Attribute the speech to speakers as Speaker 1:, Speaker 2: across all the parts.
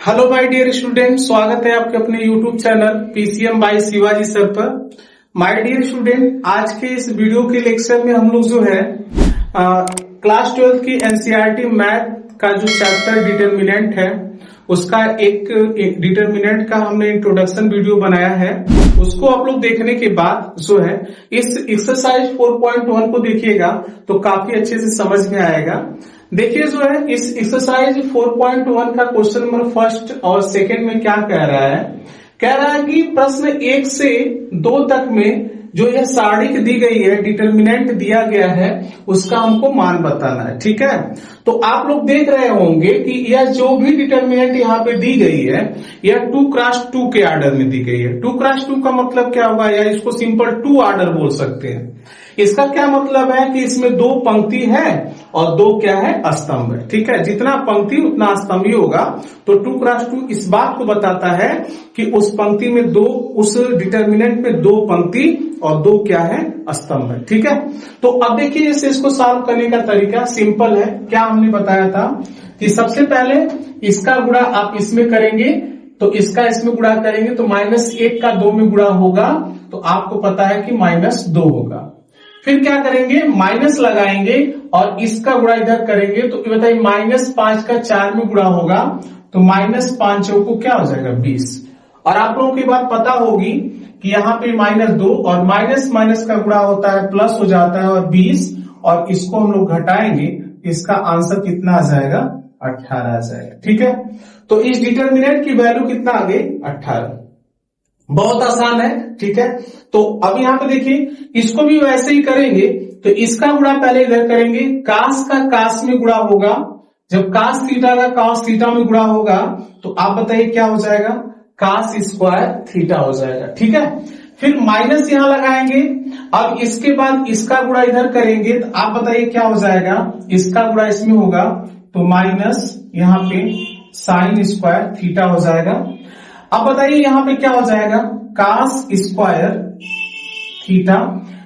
Speaker 1: Hello my dear student, स्वागत है आपके अपने YouTube channel PCM by Shivaji sir पर। माय डियर स्टूडेंट, आज के इस वीडियो के लेक्चर में हम लोग जो है क्लास 12 की एनसीईआरटी मैथ का जो चैप्टर डिटरमिनेंट है उसका एक डिटरमिनेंट का हमने इंट्रोडक्शन वीडियो बनाया है। उसको आप लोग देखने के बाद जो है इस एक्सरसाइज 4.1 को देखिएगा तो काफी अच्छे से समझ में आएगा। देखिए जो है इस एक्सरसाइज 4.1 का क्वेश्चन नंबर फर्स्ट और सेकंड में क्या कह रहा है कि प्रश्न 1 से 2 तक में जो यह सारणिक दी गई है, डिटरमिनेंट दिया गया है, उसका हमको मान बताना है। ठीक है, तो आप लोग देख रहे होंगे कि यह जो भी डिटरमिनेंट यहाँ पे दी गई है यह 2x2 के ऑर्डर में दी गई है। 2x2 का मतलब क्या होगा, या इसको सिंपल 2 ऑर्डर बोल सकते हैं। इसका क्या मतलब है कि इसमें 2 पंक्ति है और 2 क्या है, स्तंभ है। ठीक है, जितना पंक्ति उतना स्तंभ ही होगा। तो 2x2 इस बात को बताता है कि उस पंक्ति में 2, उस डिटरमिनेंट में 2 पंक्ति और 2 क्या है, स्तंभ है। ठीक है, तो अब देखिए इसको सॉल्व करने का तरीका सिंपल है। क्या हमने बताया था कि सबसे पहले इसका गुणा आप इसमें करेंगे तो इसका इसमें गुणा करेंगे तो -1 का 2 में गुणा होगा तो आपको पता है कि -2 होगा। फिर क्या करेंगे, माइनस लगाएंगे और इसका गुणा इधर करेंगे तो ये बताइए -5 का 4 में गुणा होगा तो -5 को क्या हो जाएगा, 20। और आप लोगों की बात पता होगी कि यहाँ पे -2 और माइनस का गुणा होता है प्लस हो जाता है और 20, और इसको हम लोग घटाएंगे, इसका आंसर कितना आ जाएगा, 18 आ जाएगा। ठीक है, तो इस डिटरमिनेंट की वैल्यू कितना आ गई, 18। बहुत आसान है। ठीक है, तो अब यहाँ पे देखिए इसको भी वैसे ही करेंगे तो इसका गुणा पहले इधर करेंगे, कास का कास में गुणा होगा। जब कास थीटा का कास थीटा में गुणा होगा तो आप बताइए क्या हो जाएगा, कास स्क्वायर थीटा हो जाएगा। ठीक है, फिर माइनस यहां लगाएंगे। अब इसके बाद इसका गुणा इधर करेंगे तो आप बताइए क्या हो जाएगा, इसका गुणा इसमें होगा तो माइनस यहाँ पे साइन स्क्वायर थीटा हो जाएगा। अब बताइए यहां पे क्या हो जाएगा, कास स्क्वायर थीटा,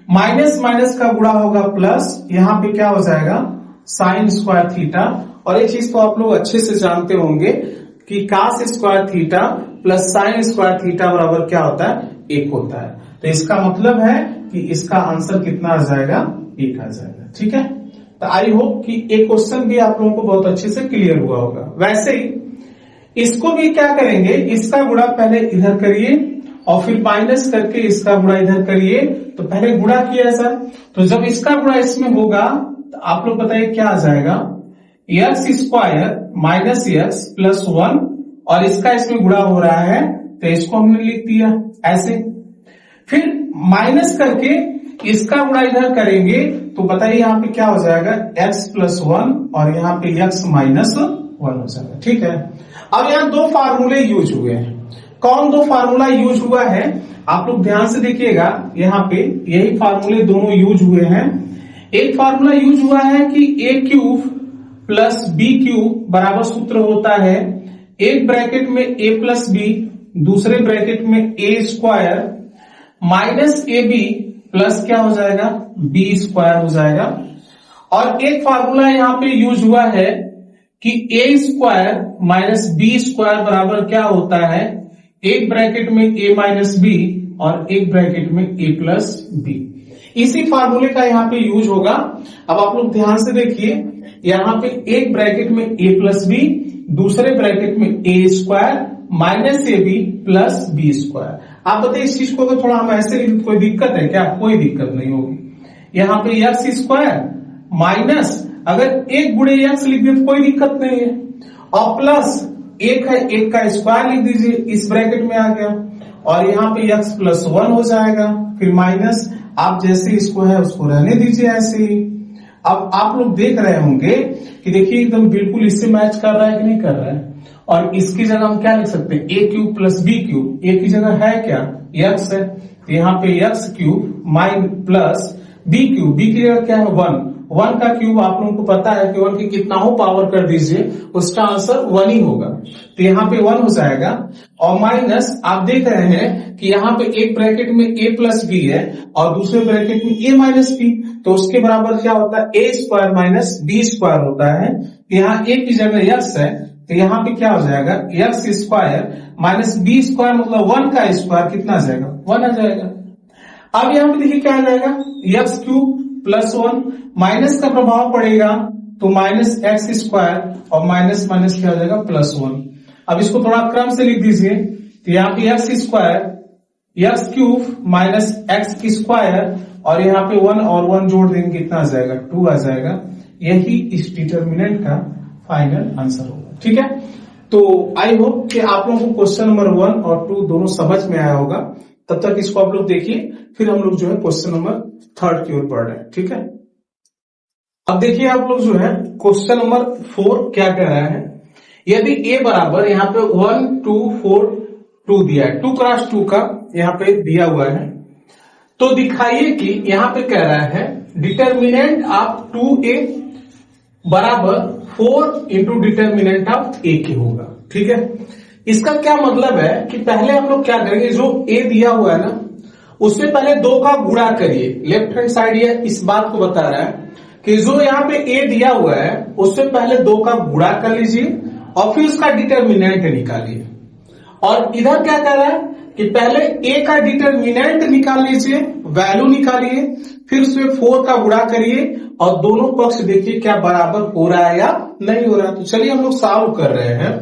Speaker 1: माइनस का गुणा होगा प्लस, यहां पे क्या हो जाएगा, साइन स्क्वायर थीटा। और एक चीज तो आप लोग अच्छे से जानते होंगे कि cos square theta plus sine square theta बराबर क्या होता है, 1 होता है। तो इसका मतलब है कि इसका आंसर कितना आ जाएगा, 1 आ जाएगा। ठीक है, तो आई होप कि एक क्वेश्चन भी आप लोगों को बहुत अच्छे से क्लियर हुआ होगा। वैसे ही इसको भी क्या करेंगे, इसका गुणा पहले इधर करिए और फिर माइनस करके इसका गुणा इधर करिए। तो पहले गुणा किया सर, तो जब इसका गुणा इसमें होगा तो आप लोग बताइए क्या आ जाएगा, x square minus x plus 1, और इसका इसमें गुणा हो रहा है तो इसको हमने लिख दिया ऐसे। फिर माइनस करके इसका गुणा इधर करेंगे तो बताइए यहाँ पे क्या हो जाएगा, x प्लस 1 और यहाँ पे x माइनस 1 हो जाएगा। ठीक है, अब यहाँ 2 फार्मूले यूज हुए हैं। कौन 2 फार्मूला यूज हुआ है, आप लोग ध्यान से देखिएगा। यहाँ पे यही फार्मूले दोनों यूज हुए हैं। एक फार्मूला यूज हुआ है कि a³ प्लस b³ बराबर सूत्र होता है, एक ब्रैकेट में a प्लस b, दूसरे ब्रैकेट में a square minus ab plus क्या हो जाएगा, b स्क्वायर हो जाएगा। और एक फार्मूला यहाँ पे यूज हुआ है कि a square minus b square बराबर क्या होता है, एक ब्रैकेट में a माइनस b और एक ब्रैकेट में a प्लस b। इसी फार्मूले का यहाँ पे यूज होगा। अब आप लोग ध्यान से देखिए, यहाँ पे एक ब्रैकेट में a प्लस b, दूसरे ब्रैकेट में a square minus ab plus b square. आप बताइए इस चीज को तो थोड़ा हम ऐसे लिख, कोई दिक्कत है क्या, कोई दिक्कत नहीं होगी। यहाँ पे x स्क्वायर माइनस, अगर 1 गुणे x लिख दे तो कोई दिक्कत नहीं है, और प्लस 1 है, 1 का स्क्वायर लिख दीजिए, इस ब्रैकेट में आ गया, और यहाँ पे x प्लस 1 हो जाएगा। फिर माइनस, आप जैसे इसको है उसको रहने दीजिए ऐसे ही। अब आप लोग देख रहे होंगे कि देखिए एकदम बिल्कुल इससे मैच कर रहा है कि नहीं कर रहा है। और इसकी जगह हम क्या लिख सकते हैं, a³ प्लस b³। a की जगह है क्या, x है, तो यहाँ पे x³ mine plus b³ b की जगह क्या है, 1 का क्यूब आप लोगों को पता है कि 1 की कितना हो पावर कर दीजिए, उसका आंसर 1 ही होगा। तो यहाँ पे 1 हो जाएगा। और माइनस, आप देख रहे हैं कि यहाँ पे एक ब्रैकेट में a प्लस b है और दूसरे ब्रैकेट में a माइनस b, तो उसके बराबर क्या होता है, a square minus b square होता है। यहाँ a की जगह x है तो यहाँ पे क्या हो जाएगा, x square minus b square मतलब 1 का स्क्वायर कितना आ जाएगा, 1 आ जाएगा। अब यहाँ पे देखिए क्या आ जाएगा, एक्स क्यूब प्लस 1, माइनस का प्रभाव पड़ेगा तो माइनस एक्स स्क्वायर और माइनस माइनस क्या हो जाएगा, प्लस 1। अब इसको थोड़ा क्रम से लिख दीजिए, तो यहाँ पे x square x cube minus x square और यहाँ पे 1 और 1 जोड़ देंगे कितना आ जाएगा, 2 आ जाएगा। यही इस डिटर्मिनेंट का फाइनल आंसर होगा। ठीक है, तो आई होप कि आप लोगों को क्वेश्चन नंबर 1 और 2 दोनों समझ में आया होगा। तब तक इसको आप लोग देखिए, फिर हम लोग जो है क्वेश्चन नंबर 3 की ओर बढ़ रहे हैं। ठीक है, अब देखिए आप लोग जो है क्वेश्चन नंबर 4 क्या कह रहा है, यदि a बराबर यहाँ पे 1 2 4 2 दिया है, 2 क्रॉस 2 का यहाँ पे दिया हुआ है, तो दिखाइए कि यहाँ पे कह रहा है डिटर्मिनेंट ऑफ 2a बराबर 4 इंटू डिटर्मिनेंट ऑफ a के होगा। ठीक है, इसका क्या मतलब है कि पहले हम लोग क्या करेंगे, जो a दिया हुआ है ना उससे पहले 2 का गुणा करिए। लेफ्ट हैंड साइड ये इस बात को बता रहा है कि जो यहाँ पे a दिया हुआ है उससे पहले 2 का गुणा कर लीजिए और फिर उसका डिटर्मिनेंट निकालिए। और इधर क्या कह रहा है कि पहले a का डिटर्मिनेंट निकाल लीजिए, वैल्यू निकालिए, फिर उसमें 4 का गुणा करिए और दोनों पक्ष देखिए क्या बराबर हो रहा है या नहीं हो रहा है। तो चलिए हम लोग सॉल्व कर रहे हैं।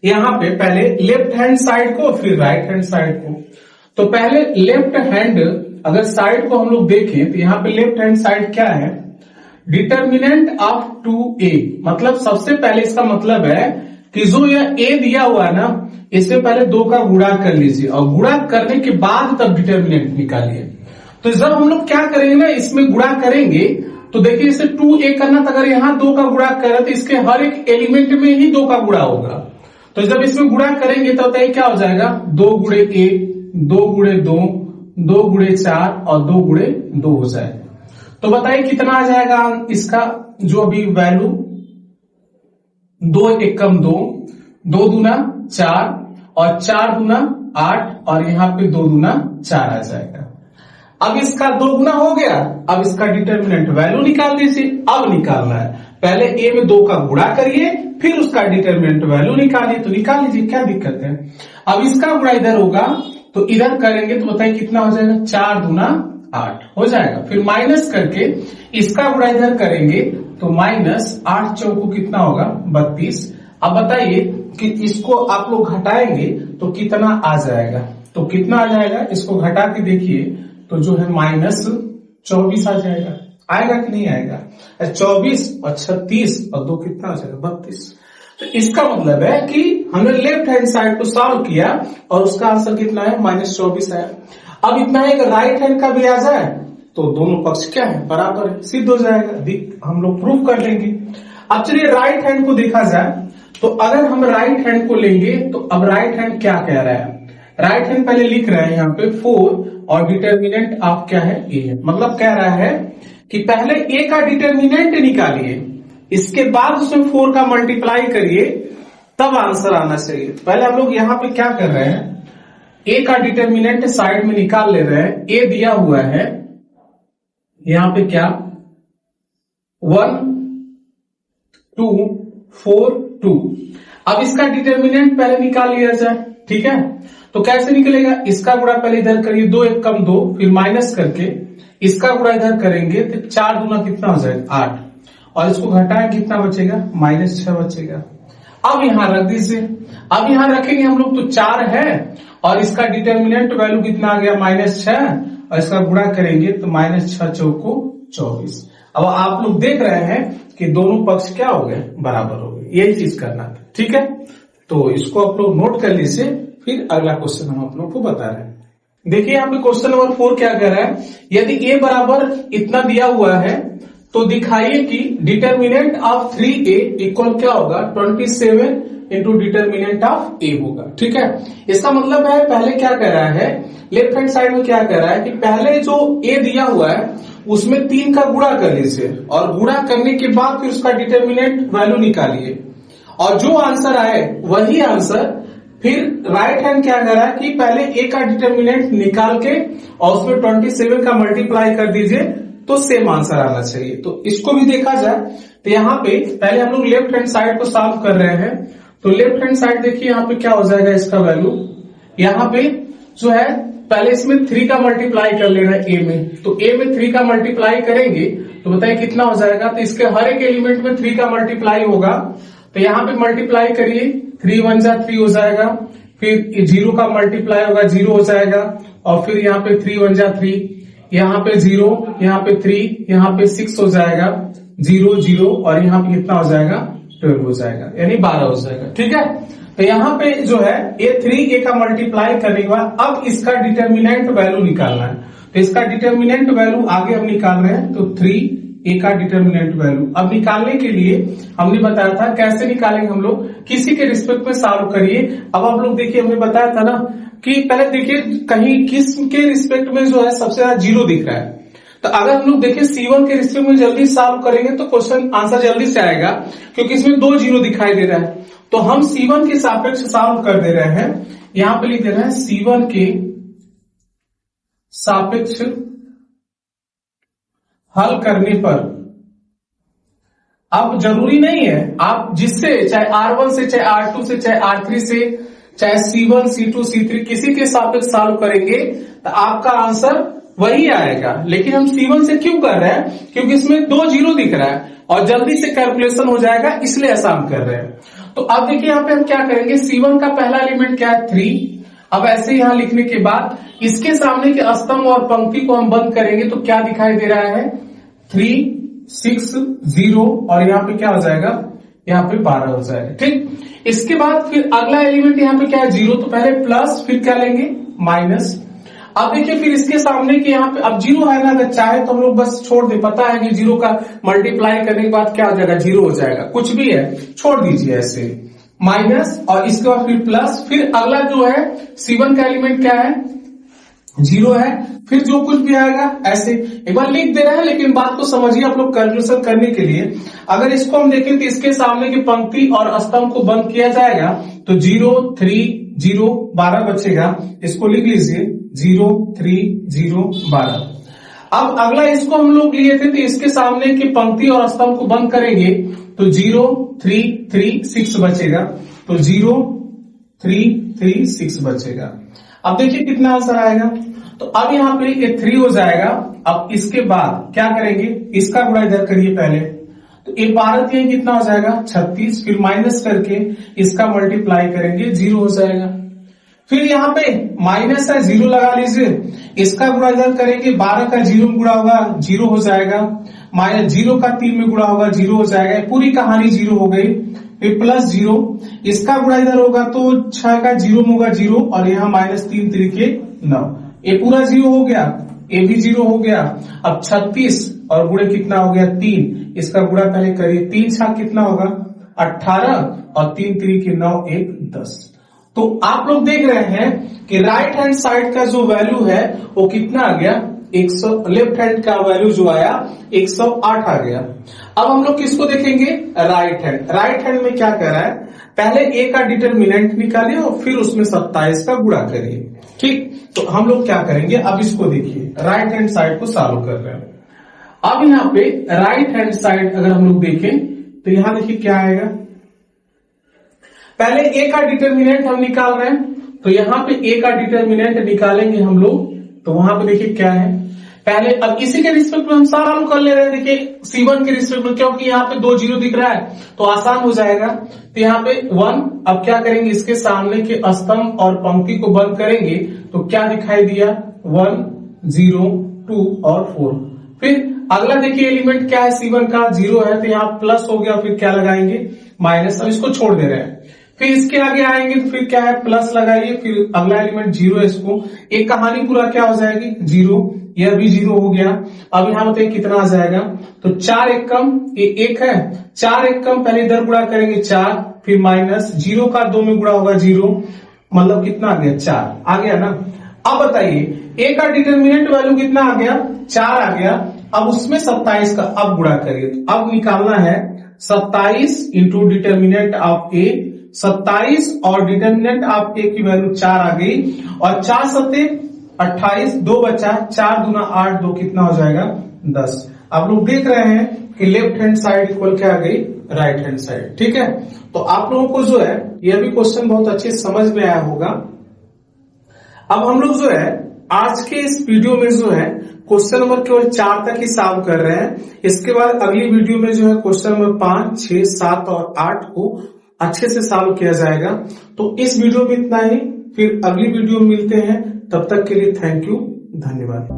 Speaker 1: यहां पे पहले लेफ्ट हैंड साइड को फिर राइट हैंड साइड को। तो पहले लेफ्ट हैंड अगर साइड को हम लोग देखें तो यहाँ पे लेफ्ट हैंड साइड क्या है, डिटर्मिनेंट ऑफ 2a, मतलब सबसे पहले इसका मतलब है कि जो यह a दिया हुआ है ना इससे पहले 2 का गुणा कर लीजिए और गुणा करने के बाद तब डिटर्मिनेंट निकालिए। तो जब हम लोग क्या करेंगे ना, इसमें गुणा करेंगे तो देखिए इसे 2a करना था, अगर यहाँ 2 का गुणा करें तो इसके हर एक एलिमेंट में ही 2 का गुणा होगा। तो जब इसमें गुणा करेंगे तो बताइए क्या हो जाएगा, 2 गुणे 1, 2 गुणे 2, 2 गुणे 4 और 2 गुणे 2 हो जाएगा। तो बताइए कितना आ जाएगा इसका जो अभी वैल्यू, 2 एकम 2, 2 दूना 4 और 4 दूना 8 और यहाँ पे 2 दूना 4 आ जाएगा। अब इसका 2 गुना हो गया, अब इसका डिटर्मिनेंट वैल्यू निकाल दीजिए। अब निकालना है पहले a में 2 का गुणा करिए फिर उसका डिटर्मिनेंट वैल्यू निकालिए। तो निकाल लीजिए, क्या दिक्कत है। अब इसका गुणा इधर होगा तो इधर करेंगे तो बताइए कितना हो जाएगा, 4 दूना 8 हो जाएगा। फिर माइनस करके इसका गुणा इधर करेंगे तो माइनस 8 चौको कितना होगा, 32। अब बताइए कि इसको आप लोग घटाएंगे तो कितना आ जाएगा, तो कितना आ जाएगा, इसको घटा के देखिए तो जो है माइनस 24 आ जाएगा। आएगा कि नहीं आएगा, 24 और 36 और 2 कितना हो जाएगा, 32। तो इसका मतलब है कि हमने लेफ्ट हैंड साइड को सॉल्व किया और उसका आंसर कितना है, माइनस 24 है। अब इतना है कि राइट हैंड का भी आ जाए तो दोनों पक्ष क्या है, बराबर है, सिद्ध हो जाएगा, हम लोग प्रूफ कर लेंगे। अब चलिए राइट हैंड को देखा जाए तो अगर हम राइट हैंड को लेंगे तो अब राइट हैंड क्या कह रहा है, राइट हैंड पहले लिख रहे हैं यहाँ पे 4 और डिटर्मिनेंट ऑफ क्या है, a है। मतलब कह रहा है कि पहले a का डिटर्मिनेंट निकालिए, इसके बाद उसमें 4 का मल्टीप्लाई करिए, तब आंसर आना चाहिए। पहले हम लोग यहाँ पे क्या कर रहे हैं, a का डिटर्मिनेंट साइड में निकाल ले रहे हैं। a दिया हुआ है यहाँ पे क्या, 1 2 4 2। अब इसका डिटर्मिनेंट पहले निकाल लिया जाए। ठीक है, तो कैसे निकलेगा, इसका गुणा पहले इधर करिए, 2 एकम 2, फिर माइनस करके इसका गुणा इधर करेंगे तो 4 दूना कितना हो जाएगा, 8 और इसको घटाएं कितना बचेगा, माइनस 6 बचेगा। अब यहां रख दीजिए। अब यहां रखेंगे हम लोग तो 4 है और इसका डिटर्मिनेंट वैल्यू कितना आ गया, माइनस 6 और इसका गुणा करेंगे तो माइनस 6 चौको 24। अब आप लोग देख रहे हैं कि दोनों पक्ष क्या हो गए, बराबर हो गए। यही चीज करना था। ठीक है, तो इसको आप लोग नोट कर लीजिए, फिर अगला क्वेश्चन हम आप लोग को बता रहे हैं। देखिए यहाँ पे क्वेश्चन नंबर 4 क्या कह रहा है, यदि a बराबर इतना दिया हुआ है तो दिखाइए कि डिटर्मिनेंट ऑफ 3a इक्वल क्या होगा, 27 इंटू डिटर्मिनेंट ऑफ a होगा। ठीक है, इसका मतलब है पहले क्या कह रहा है, लेफ्ट हैंड साइड में क्या कह रहा है कि पहले जो a दिया हुआ है उसमें 3 का गुणा कर लीजिए और गुणा करने के बाद फिर उसका डिटर्मिनेंट वैल्यू निकालिए और जो आंसर आए वही आंसर। फिर राइट हैंड क्या कर रहा है कि पहले a का डिटर्मिनेंट निकाल के और उसमें 27 का मल्टीप्लाई कर दीजिए, तो सेम आंसर आना चाहिए। तो इसको भी देखा जाए तो यहाँ पे पहले हम लोग लेफ्ट हैंड साइड को सॉल्व कर रहे हैं। तो लेफ्ट हैंड साइड देखिए यहाँ पे क्या हो जाएगा, इसका वैल्यू यहाँ पे जो है पहले इसमें 3 का मल्टीप्लाई कर लेना है ए में। तो ए में 3 का मल्टीप्लाई करेंगे तो बताइए कितना हो जाएगा। तो इसके हर एक एलिमेंट में 3 का मल्टीप्लाई होगा। तो यहाँ पे मल्टीप्लाई करिए, 3 1 जा 3 हो जाएगा, फिर 0 का मल्टीप्लाई होगा 0 हो जाएगा, और फिर यहाँ पे 3 1 जा 3, यहाँ पे 0, यहाँ पे 3, यहाँ पे 6 हो जाएगा, 0 0, और यहाँ पे कितना हो जाएगा 12 हो जाएगा, यानी 12 हो जाएगा। ठीक है, तो यहाँ पे जो है ये 3 का मल्टीप्लाई करने के बाद अब इसका डिटर्मिनेंट वैल्यू निकालना है। तो इसका डिटर्मिनेंट वैल्यू आगे हम निकाल रहे हैं। तो 3 का डिटर्मिनेंट वैल्यू अब निकालने के लिए हमने बताया था कैसे निकालेंगे हम लोग, किसी के रिस्पेक्ट में सॉल्व करिए। अब आप लोग देखिए हमने बताया था ना कि पहले देखिए कहीं किस के रिस्पेक्ट में जो है सबसे ज्यादा 0 दिख रहा है। तो अगर हम लोग देखिए C1 के रिस्पेक्ट में जल्दी सॉल्व करेंगे तो क्वेश्चन आंसर जल्दी से आएगा, क्योंकि इसमें 2 0 दिखाई दे रहा है। तो हम C1 के सापेक्ष सॉल्व कर दे रहे हैं। यहां पे लिख दे रहे हैं C1 के सापेक्ष हल करने पर, अब जरूरी नहीं है आप जिससे चाहे R1 से, चाहे R2 से, चाहे R3 से, चाहे C1 C2 C3 किसी के सापेक्ष सॉल्व करेंगे तो आपका आंसर वही आएगा। लेकिन हम C1 से क्यों कर रहे हैं, क्योंकि इसमें 2 0 दिख रहा है और जल्दी से कैलकुलेशन हो जाएगा, इसलिए ऐसा हम कर रहे हैं। तो अब देखिए यहाँ पे हम क्या करेंगे, C1 का पहला एलिमेंट क्या है 3। अब ऐसे यहां लिखने के बाद इसके सामने के स्तंभ और पंक्ति को हम बंद करेंगे तो क्या दिखाई दे रहा है 3 6 0, और यहाँ पे क्या हो जाएगा, यहाँ पे 12 हो जाएगा। ठीक, इसके बाद फिर अगला एलिमेंट यहाँ पे क्या है 0, तो पहले प्लस फिर क्या लेंगे माइनस। अब देखिए फिर इसके सामने के यहाँ पे अब 0 है ना, अगर चाहे तो हम लोग बस छोड़ दे, पता है कि 0 का मल्टीप्लाई करने के बाद क्या हो जाएगा 0 हो जाएगा, कुछ भी है छोड़ दीजिए ऐसे, माइनस और इसके बाद फिर प्लस। फिर अगला जो है C1 का एलिमेंट क्या है 0 है, फिर जो कुछ भी आएगा ऐसे एक बार लिख दे रहे हैं, लेकिन बात को समझिए आप लोग कैलकुलेशन करने के लिए। अगर इसको हम देखें तो इसके सामने की पंक्ति और स्तंभ को बंद किया जाएगा तो 0 3 0 12 बचेगा। इसको लिख लीजिए 0 3 0 12। अब अगला इसको हम लोग लिए थे तो इसके सामने की पंक्ति और स्तंभ को बंद करेंगे तो 0 3 3 6 बचेगा। तो 0 3 3 6 बचेगा। अब देखिए कितना आंसर आएगा। तो अब यहाँ पे ये 3 हो जाएगा। अब इसके बाद क्या करेंगे, इसका गुणा इधर करिए पहले, तो ये 12 3 कितना हो जाएगा 36, फिर माइनस करके इसका मल्टीप्लाई करेंगे 0 हो जाएगा। फिर यहाँ पे माइनस है 0 लगा लीजिए, इसका गुणा इधर करेंगे 12 का 0 में गुणा होगा 0 हो जाएगा, माइनस 0 का 3 में गुणा होगा 0 हो जाएगा, पूरी कहानी 0 हो गई। फिर प्लस 0, इसका गुणा इधर होगा तो 6 का 0 में होगा 0, और यहाँ माइनस 3 3 9, ये पूरा 0 हो गया, ये भी 0 हो गया। अब 36 और गुणे कितना हो गया 3, इसका गुणा पहले करिए, 3 6 कितना होगा 18, और 3 3 9 1 10। तो आप लोग देख रहे हैं कि राइट हैंड साइड का जो वैल्यू है वो कितना आ गया 100, लेफ्ट हैंड का वैल्यू जो आया 108 आ गया। अब हम लोग किसको देखेंगे, राइट हैंड। राइट हैंड में क्या कर रहा है, पहले ए का डिटर्मिनेंट निकालिए और फिर उसमें 27 का गुणा करिए। ठीक, तो हम लोग क्या करेंगे, अब इसको देखिए, राइट हैंड साइड को सॉल्व कर रहे हैं। अब यहाँ पे राइट हैंड साइड अगर हम लोग देखें तो यहां देखिए क्या आएगा, पहले ए का डिटर्मिनेंट हम निकाल रहे हैं, तो यहाँ पे ए का डिटर्मिनेंट निकालेंगे हम लोग, तो वहां पे देखिए क्या है, पहले अब इसी के रिस्पेक्ट में हम सॉल्व कर ले रहे हैं। देखिए C1 के रिस्पेक्ट में, क्योंकि यहाँ पे 2 0 दिख रहा है तो आसान हो जाएगा। तो यहाँ पे 1, अब क्या करेंगे, इसके सामने के स्तंभ और पंक्ति को बंद करेंगे तो क्या दिखाई दिया 1 0 2 और 4। फिर अगला देखिए एलिमेंट क्या है C1 का 0 है, तो यहाँ प्लस हो गया, फिर क्या लगाएंगे माइनस, अब इसको छोड़ दे रहे हैं। फिर इसके आगे आएंगे तो फिर क्या है प्लस लगाइए, फिर अगला एलिमेंट 0 है, इसको एक कहानी पूरा क्या हो जाएगी 0, यह भी 0 हो गया। अब यहाँ बताइए कितना आ जाएगा, तो 4 1 कम, ये 1 है, 4 1 कम, पहले इधर गुणा करेंगे 4, फिर माइनस 0 का 2 में गुणा होगा 0, मतलब कितना आ गया 4 आ गया ना। अब बताइए ए का डिटर्मिनेंट वैल्यू कितना आ गया 4 आ गया। अब उसमें 27 का अब गुणा करिए, तो अब निकालना है 27 इंटू डिटर्मिनेंट ऑफ ए, 27 और डिटर्मिनेंट ऑफ ए की वैल्यू 4 आ गई, और 4 7 28, 2 बचा, 4 दूना 8, 2 कितना हो जाएगा 10। आप लोग देख रहे हैं कि लेफ्ट हैंड साइड इक्वल क्या आ गई, राइट हैंड साइड। ठीक है, तो आप लोगों को जो है यह भी क्वेश्चन बहुत अच्छे समझ में आया होगा। अब हम लोग जो है आज के इस वीडियो में जो है क्वेश्चन नंबर केवल 4 तक ही सॉल्व कर रहे हैं। इसके बाद अगली वीडियो में जो है क्वेश्चन नंबर 5, 6, 7 और 8 को अच्छे से सॉल्व किया जाएगा। तो इस वीडियो में इतना ही, फिर अगली वीडियो में मिलते हैं। तब तक के लिए थैंक यू, धन्यवाद।